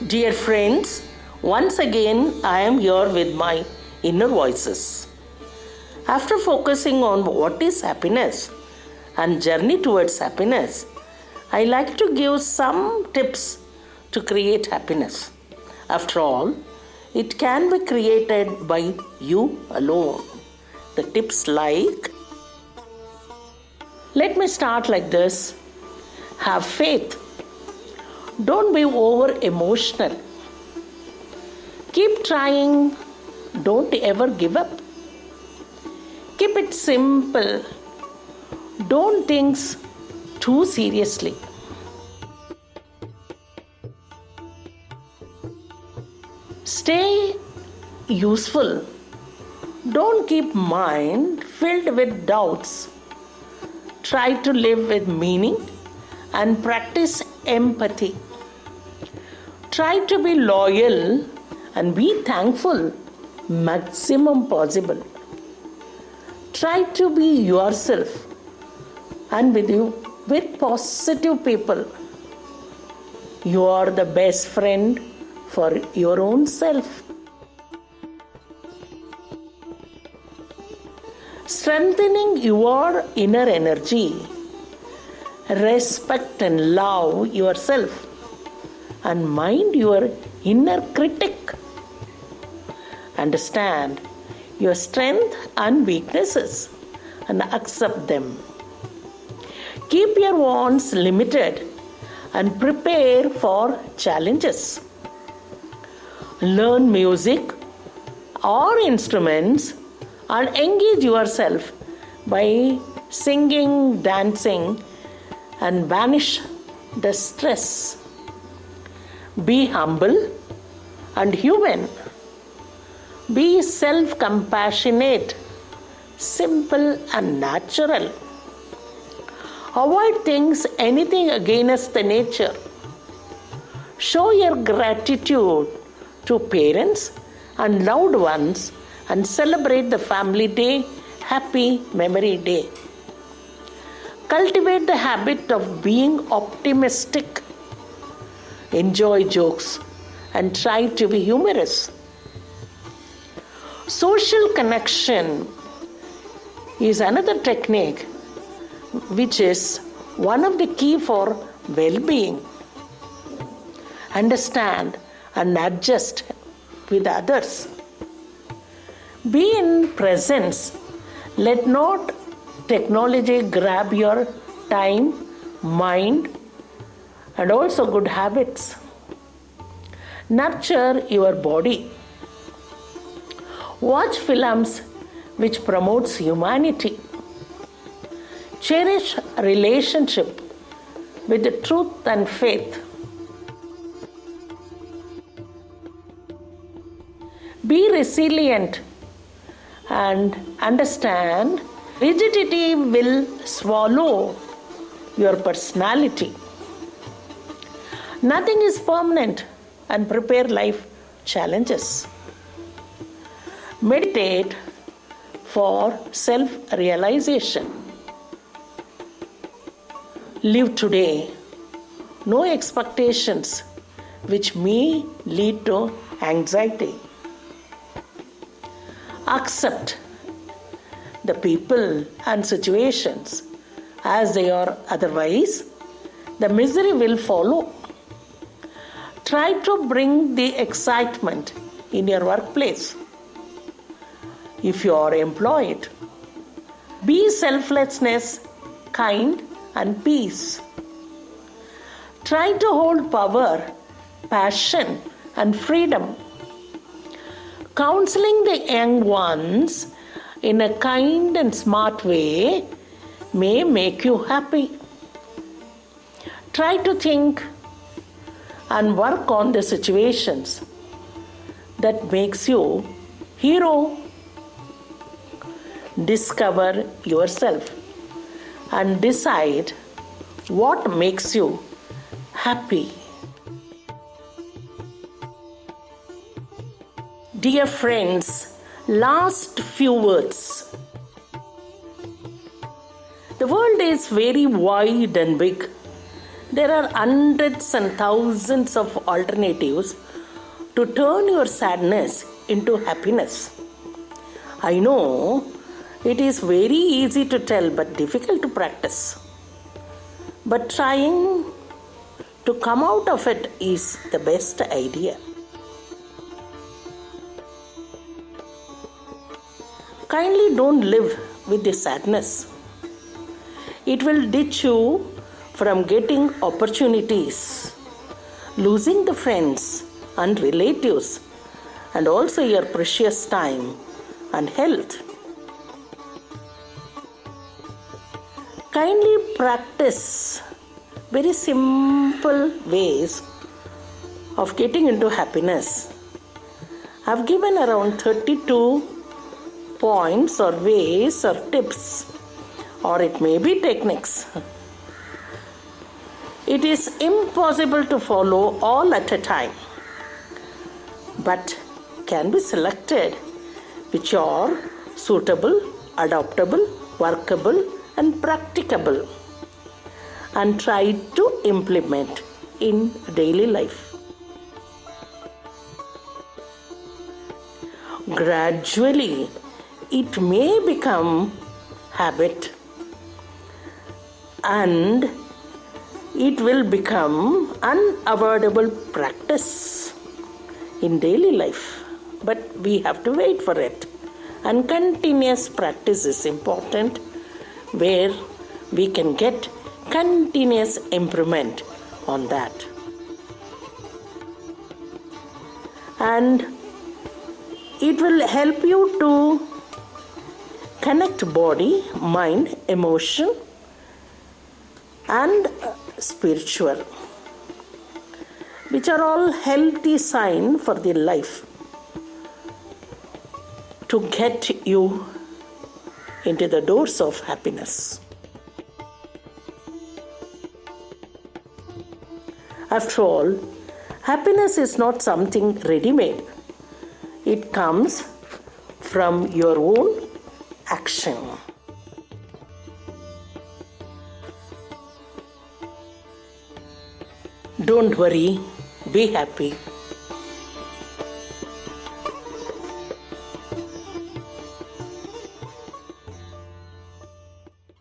Dear friends, once again I am here with my inner voices. After focusing on what is happiness and journey towards happiness, I like to give some tips to create happiness. After all, it can be created by you alone. The tips like, let me start like this. Have faith. Don't be over emotional. Keep trying. Don't ever give up. Keep it simple. Don't think too seriously. Stay useful. Don't keep mind filled with doubts. Try to live with meaning and practice empathy. Try to be loyal and be thankful maximum possible. Try to be yourself and with positive people. You are the best friend for your own self. Strengthening your inner energy. Respect and love yourself and mind your inner critic. Understand your strength and weaknesses and accept them. Keep your wants limited and prepare for challenges. Learn music or instruments and engage yourself by singing, dancing, and banish the stress. Be humble and human. Be self-compassionate, simple and natural. Avoid things anything against the nature. Show your gratitude to parents and loved ones and celebrate the family day, happy memory day. Cultivate the habit of being optimistic. Enjoy jokes and try to be humorous. Social connection is another technique which is one of the key for well-being. Understand and adjust with others. Be in presence. Let not technology grab your time, mind, and also good habits. Nurture your body. Watch films which promotes humanity. Cherish relationship with the truth and faith. Be resilient and understand rigidity will swallow your personality. Nothing is permanent and prepare life challenges. Meditate for self-realization. Live today. No expectations which may lead to anxiety. Accept the people and situations as they are, otherwise the misery will follow. Try to bring the excitement in your workplace. If you are employed, be selflessness, kind and peace. Try to hold power, passion and freedom. Counseling the young ones in a kind and smart way may make you happy. Try to think and work on the situations that makes you hero. Discover yourself and decide what makes you happy. Dear friends, last few words. The world is very wide and big. There are hundreds and thousands of alternatives to turn your sadness into happiness. I know it is very easy to tell but difficult to practice. But trying to come out of it is the best idea. Kindly don't live with the sadness. It will ditch you from getting opportunities, losing the friends and relatives, and also your precious time and health. Kindly practice very simple ways of getting into happiness. I've given around 32 points or ways or tips, or it may be techniques. It is impossible to follow all at a time, but can be selected which are suitable, adaptable, workable, and practicable, and try to implement in daily life. Gradually, it may become habit, and it will become unavoidable practice in daily life. But we have to wait for it. And continuous practice is important, where we can get continuous improvement on that. And it will help you to connect body, mind, emotion, and spiritual, which are all healthy sign for the life to get you into the doors of happiness. After all, happiness is not something ready-made. It comes from your own action. Don't worry, be happy.